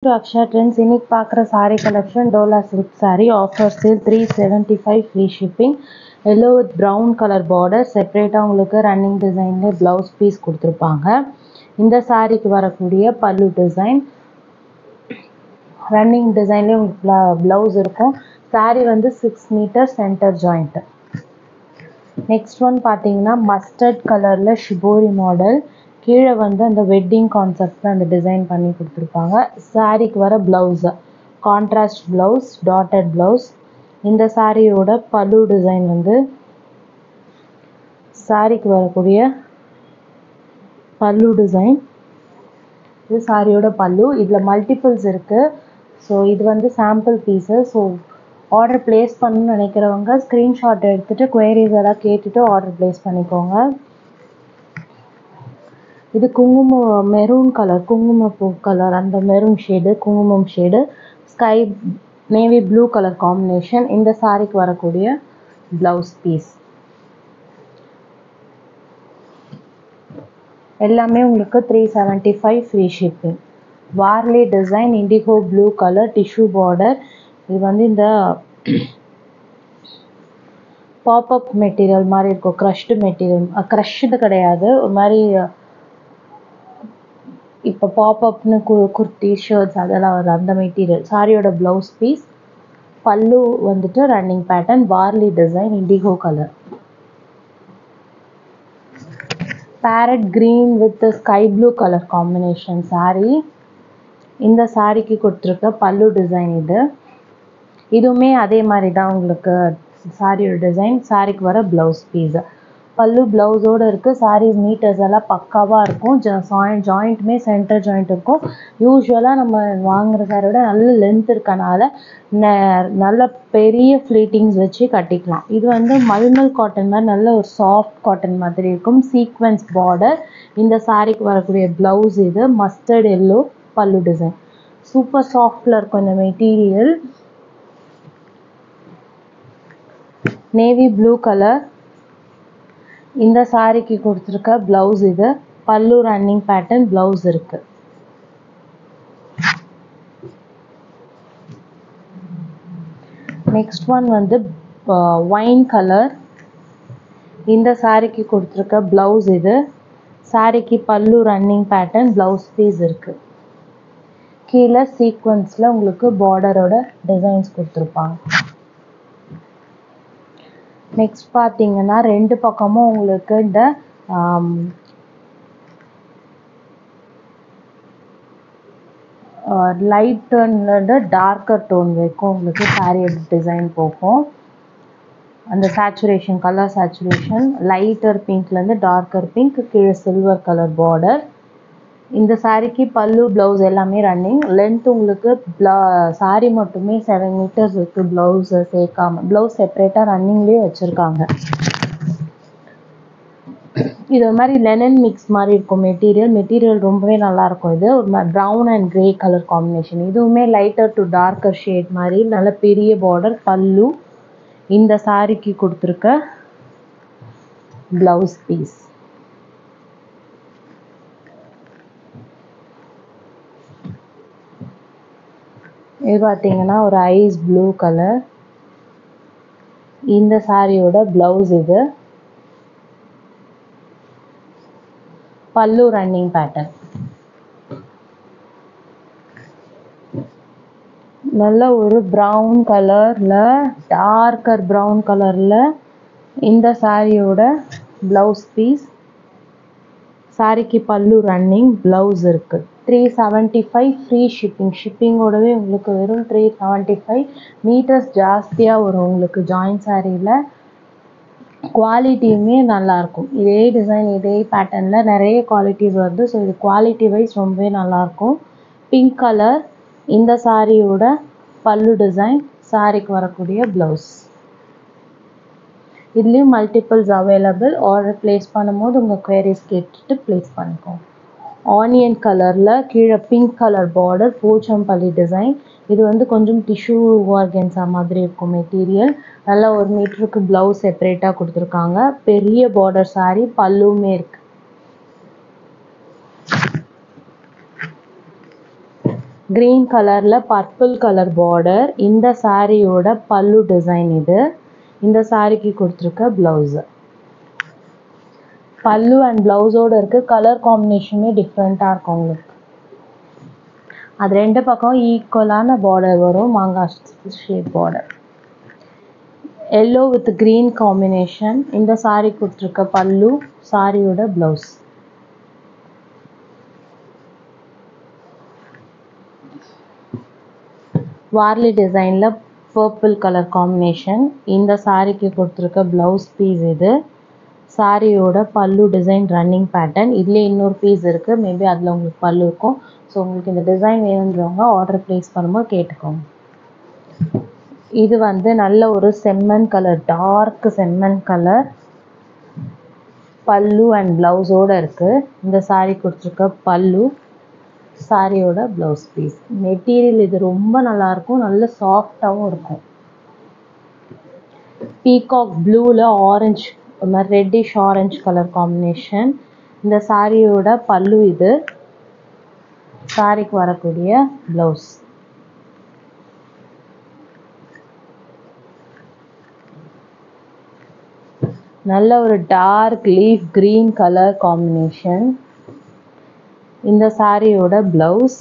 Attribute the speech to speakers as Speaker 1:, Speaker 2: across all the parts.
Speaker 1: To Aksha Trends, இன்னைக்கு பார்க்குற saree collection Dola silk saree offer sale 375 free shipping. Yellow with brown color border செப்பரேட்டாக உங்களுக்கு running டிசைனில் blouse piece கொடுத்துருப்பாங்க. இந்த சாரீக்கு வரக்கூடிய பல்லு டிசைன் ரன்னிங் டிசைன்லேயே உங்களுக்கு ப்ளவுஸ் இருக்கும். saree வந்து 6 metre centre joint. Next one பார்த்தீங்கன்னா மஸ்டர்ட் கலரில் ஷிபோரி மாடல். கீழே வந்து அந்த வெட்டிங் கான்செப்டில் அந்த டிசைன் பண்ணி கொடுத்துருப்பாங்க. சாரீக்கு வர blouse contrast blouse, dotted blouse. இந்த சாரியோட பல்லு டிசைன் வந்து சாரீக்கு வரக்கூடிய பல்லு டிசைன். இது சாரியோட பல்லு. இதில் மல்டிபிள்ஸ் இருக்குது. ஸோ இது வந்து sample piece. So order place பண்ணணும்னு நினைக்கிறவங்க ஸ்க்ரீன்ஷாட் எடுத்துகிட்டு குவரிஸ் எல்லாம் கேட்டுட்டு ஆர்டர் ப்ளேஸ் பண்ணிக்கோங்க. இது குங்குமம் மெரூன் கலர், குங்குமப்பூ கலர், அந்த மெரூன் ஷேடு, குங்குமம் shade, sky navy blue colour combination. இந்த சாரீக்கு வரக்கூடிய ப்ளவுஸ் பீஸ் எல்லாமே உங்களுக்கு 375 free shipping. Warli design, indigo blue colour, tissue border. இது வந்து இந்த பாப்அப் மெட்டீரியல் மாதிரி இருக்கும். க்ரஷ்டு மெட்டீரியல், க்ரஷ்டு கிடையாது, ஒரு மாதிரி இப்போ பாப்அப்னு குர்த்தி ஷர்ட்ஸ் அதெல்லாம் வருது, அந்த மெட்டீரியல். சாரியோட ப்ளவுஸ் பீஸ். பல்லு வந்துட்டு running pattern, Warli design, indigo colour. Parrot green with sky blue colour combination sari. இந்த சாரீக்கு கொடுத்துருக்க பல்லு டிசைன் இது. இதுவுமே அதே மாதிரி தான் உங்களுக்கு சாரியோட டிசைன். சாரீக்கு வர ப்ளவுஸ் பீஸ். பல்லு ப்ளவுஸோடு இருக்குது. சாரீ மீட்டர்ஸ் எல்லாம் பக்காவாக இருக்கும். ஜாயிண்ட்டுமே சென்டர் ஜாயிண்ட் இருக்கும். யூஸ்வலாக நம்ம வாங்குகிற சாரியோட நல்ல லென்த் இருக்கனால நல்ல பெரிய ஃப்ளீட்டிங்ஸ் வச்சு கட்டிக்கலாம். இது வந்து மல்மல் காட்டன் மாதிரி நல்ல ஒரு சாஃப்ட் காட்டன் மாதிரி இருக்கும். Sequence border. இந்த சாரீக்கு வரக்கூடிய ப்ளவுஸ் இது மஸ்டர்ட் எல்லோ. பல்லு டிசைன் சூப்பர் சாஃப்டில் இருக்கும் இந்த மெட்டீரியல். Navy blue colour. இந்த சாரீக்கு கொடுத்துருக்க ப்ளவுஸ் இது. பல்லு ரன்னிங் பேட்டர்ன், ப்ளவுஸ் இருக்குது. நெக்ஸ்ட் ஒன் வந்து ஒயின் கலர். இந்த சாரீக்கு கொடுத்துருக்க ப்ளவுஸ் இது. சாரீக்கு பல்லு ரன்னிங் பேட்டர்ன், ப்ளவுஸ் பீஸ் இருக்குது. கீழே சீக்வன்ஸில் உங்களுக்கு பார்டரோட டிசைன்ஸ் கொடுத்துருப்பாங்க. நெக்ஸ்ட் பார்த்தீங்கன்னா ரெண்டு பக்கமும் உங்களுக்கு இந்த லைட் டோன்லேருந்து டார்க்கர் டோன் வரைக்கும் உங்களுக்கு சாரியோட டிசைன் போகும். அந்த சேச்சுரேஷன், கலர் சேச்சுரேஷன், லைட்டர் பிங்க்லேருந்து டார்க்கர் பிங்க், கீழே சில்வர் கலர் பார்டர். இந்த சாரீக்கு பல்லு ப்ளவுஸ் எல்லாமே ரன்னிங். லென்த் உங்களுக்கு சாரீ மட்டுமே 7 மீட்டர்ஸ் இருக்குது. ப்ளவுஸை சேர்க்காம ப்ளவுஸ் செப்பரேட்டாக ரன்னிங்லேயே வச்சுருக்காங்க. இது ஒரு மாதிரி லெனன் மிக்ஸ் மாதிரி இருக்கும் மெட்டீரியல் ரொம்பவே நல்லாயிருக்கும். இது ஒரு மாதிரி brown and grey colour combination. இதுவுமே லைட்டர் டு டார்க்கர் ஷேட் மாதிரி நல்ல பெரிய பார்டர். பல்லு. இந்த சாரீக்கு கொடுத்துருக்க ப்ளவுஸ் பீஸ். இது பார்த்தீங்கன்னா ஒரு ஐஸ் ப்ளூ கலர். இந்த சாரியோட ப்ளவுஸ் இது. பல்லு ரன்னிங் பேட்டர்ன். நல்ல ஒரு ப்ரௌன் கலரில், டார்க்கர் ப்ரௌன் கலரில் இந்த சாரியோட ப்ளவுஸ் பீஸ். சாரிக்கு பல்லு ரன்னிங், ப்ளவுஸ் இருக்குது. 375 ஃப்ரீ ஷிப்பிங். ஷிப்பிங்கோடவே உங்களுக்கு வெறும் 375. மீட்டர்ஸ் ஜாஸ்தியாக வரும் உங்களுக்கு ஜாயின்ட் சாரியில். குவாலிட்டியுமே நல்லாயிருக்கும். இதே டிசைன் இதே பேட்டர்னில் நிறைய குவாலிட்டிஸ் வருது. ஸோ இது குவாலிட்டி வைஸ் ரொம்பவே நல்லாயிருக்கும். Pink colour. இந்த சாரியோட பல்லு டிசைன், சாரிக்கு வரக்கூடிய ப்ளவுஸ். இதுலேயும் மல்டிபிள்ஸ் அவைலபிள். ஆர்டர் ப்ளேஸ் பண்ணும்போது உங்கள் குவரிஸ் கேட்டுட்டு ப்ளேஸ் பண்ணிக்கோங்க. ஆனியன் கலரில் கீழே pink colour border, Pochampalli design. இது வந்து கொஞ்சம் டிஷ்யூ ஆர்கன்ஸா மாதிரி இருக்கும் மெட்டீரியல். நல்லா 1 மீட்டருக்கு ப்ளவுஸ் செப்பரேட்டாக கொடுத்துருக்காங்க. பெரிய பார்டர் சாரீ. பல்லுமே இருக்குது. green கலரில் பர்பிள் கலர் பார்டர். இந்த சாரியோட பல்லு டிசைன் இது. இந்த சாரிக்கு கொடுத்துருக்க ப்ளவுஸு. பல்லு அண்ட் ப்ளவுஸோடு இருக்குது. கலர் காம்பினேஷனுமே டிஃப்ரெண்ட்டாக இருக்கும் உங்களுக்கு. அது ரெண்டு பக்கம் ஈக்குவலான பார்டர் வரும். மாங்காய் shape border. Yellow with green combination. இந்த சாரி கொடுத்துருக்க பல்லு, சாரியோட ப்ளவுஸ். வார்லி டிசைனில் பர்பிள் கலர் காம்பினேஷன். இந்த சாரிக்கு கொடுத்துருக்க ப்ளவுஸ் பீஸ் இது. சாரியோட பல்லு டிசைன் ரன்னிங் பேட்டர்ன். இதுலேயே இன்னொரு பீஸ் இருக்குது. மேபி அதில் உங்களுக்கு பல்லு இருக்கும். ஸோ உங்களுக்கு இந்த டிசைன் வேணுன்றவங்க ஆர்டர் ப்ளேஸ் பண்ணும்போது கேட்டுக்கோங்க. இது வந்து நல்ல ஒரு செம்மண் கலர், டார்க் செம்மண் கலர். பல்லு அண்ட் ப்ளவுஸோடு இருக்குது. இந்த சாரி கொடுத்துருக்க பல்லு, சாரியோட ப்ளவுஸ் பீஸ். மெட்டீரியல் இது ரொம்ப நல்லாயிருக்கும். நல்ல சாஃப்டாகவும் இருக்கும். பீகாக் ப்ளூவில் ஆரஞ்சு, ஒரு மாதிரி ரெட்டிஷ் ஆரஞ்சு கலர் காம்பினேஷன். இந்த சாரியோட பல்லு இது. சாரிக்கு வரக்கூடிய ப்ளவுஸ். நல்ல ஒரு dark leaf green colour combination. இந்த சாரியோட ப்ளவுஸ்.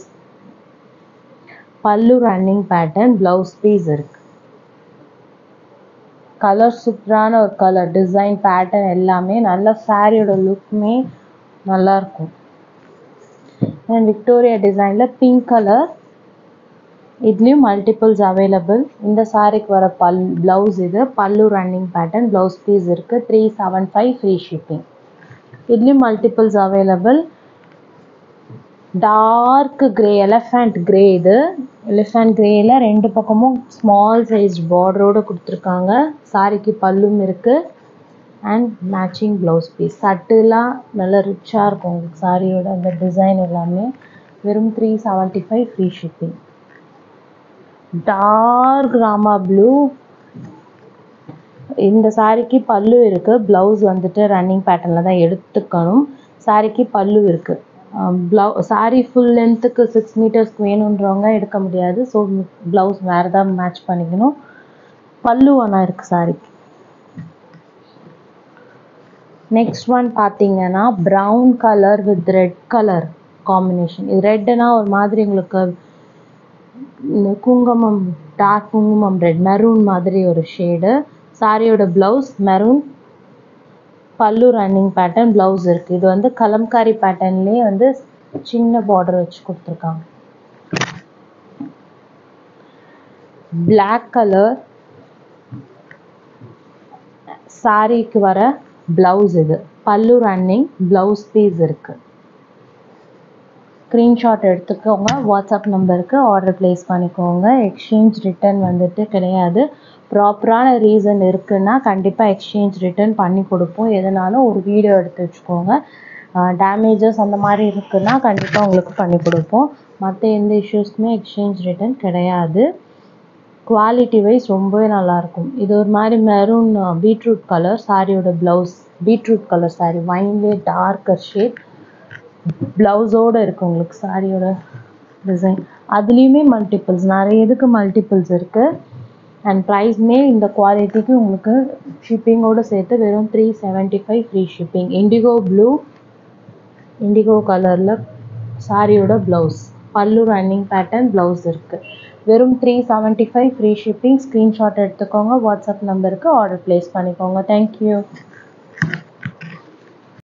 Speaker 1: பல்லு ரன்னிங் பேட்டர்ன், ப்ளவுஸ் பீஸ் இருக்கு. கலர் சூப்பரான ஒரு கலர், டிசைன் பேட்டர்ன் எல்லாமே நல்ல சாரியோட லுக்குமே நல்லாயிருக்கும். விக்டோரியா டிசைனில் பிங்க் கலர். இதுலேயும் மல்டிபிள்ஸ் அவைலபிள். இந்த சாரிக்கு வர ப்ளவுஸ் இது. பல்லு ரன்னிங் பேட்டர்ன், ப்ளவுஸ் பீஸ் இருக்குது. 375 ஃப்ரீ ஷிப்பிங். இதுலேயும் multiples available. Dark grey, elephant grey இது. எலிஃபண்ட் கிரேயில் ரெண்டு பக்கமும் ஸ்மால் சைஸ் பார்டரோடு கொடுத்துருக்காங்க. சாரிக்கு பல்லும் இருக்குது அண்ட் மேட்சிங் ப்ளவுஸ் பீஸ். சட்டுலாம் நல்லா ரிச்சாக இருக்கும் உங்களுக்கு சாரியோட அந்த டிசைன் எல்லாமே. வெறும் 375 free shipping. Dark Rama blue. இந்த சாரிக்கு பல்லு இருக்குது. ப்ளவுஸ் வந்துட்டு ரன்னிங் பேட்டர்னில் தான் எடுத்துக்கணும். சாரிக்கு பல்லு இருக்குது. சாரி ஃபுல் லென்த்துக்கு 6 மீட்டர்ஸ்க்கு வேணுன்றவங்க எடுக்க முடியாது. ஸோ ப்ளவுஸ் வேறு தான் மேட்ச் பண்ணிக்கணும். பல்லு ஆனால் இருக்குது சாரிக்கு. நெக்ஸ்ட் ஒன் பார்த்தீங்கன்னா brown colour with red colour combination. இது ரெட்டுனா ஒரு மாதிரி உங்களுக்கு குங்குமம், டார்க் குங்குமம் ரெட், மெரூன் மாதிரி ஒரு ஷேடு. சாரியோட ப்ளவுஸ் மெரூன். பல்லு ரன்னிங் பேட்டர்ன், ப்ளவுஸ் இருக்குது. இது வந்து கலம்காரி பேட்டர்ன்லேயே வந்து சின்ன பார்டர் வச்சு கொடுத்துருக்காங்க. பிளாக் கலர் சாரிக்கு வர ப்ளவுஸ் இது. பல்லு ரன்னிங், ப்ளவுஸ் பீஸ் இருக்குது. ஸ்க்ரீன்ஷாட் எடுத்துக்கோங்க. வாட்ஸ்அப் நம்பருக்கு ஆர்டர் ப்ளேஸ் பண்ணிக்கோங்க. எக்ஸ்சேஞ்ச் ரிட்டர்ன் வந்துட்டு கிடையாது. ப்ராப்பரான ரீசன் இருக்குன்னா கண்டிப்பாக எக்ஸ்சேஞ்ச் ரிட்டர்ன் பண்ணி கொடுப்போம். எதனாலும் ஒரு வீடியோ எடுத்து வச்சுக்கோங்க. டேமேஜஸ் அந்த மாதிரி இருக்குன்னா கண்டிப்பாக உங்களுக்கு பண்ணி கொடுப்போம். மற்ற எந்த இஷ்யூஸ்க்குமே எக்ஸ்சேஞ்ச் ரிட்டர்ன் கிடையாது. குவாலிட்டி வைஸ் ரொம்பவே நல்லாயிருக்கும். இது ஒரு மாதிரி மெரூன் பீட்ரூட் கலர். சாரியோட ப்ளவுஸ் பீட்ரூட் கலர் சாரி, வைன்லேயே டார்க்கர் ஷேட். ப்ளவுஸோடு இருக்குது உங்களுக்கு சாரியோட டிசைன். அதுலேயுமே மல்டிபிள்ஸ், நிறைய இதுக்கு மல்டிபிள்ஸ் இருக்குது. அண்ட் ப்ரைஸ்மே இந்த குவாலிட்டிக்கு உங்களுக்கு ஷிப்பிங்கோடு சேர்த்து வெறும் 375 free shipping. Indigo blue, indigo கலரில் சாரியோட ப்ளவுஸ். பல்லு ரன்னிங் பேட்டர்ன், ப்ளவுஸ் இருக்குது. வெறும் 375 ஃப்ரீ ஷிப்பிங். ஸ்க்ரீன்ஷாட் எடுத்துக்கோங்க. வாட்ஸ்அப் நம்பருக்கு ஆர்டர் ப்ளேஸ் பண்ணிக்கோங்க. தேங்க்யூ.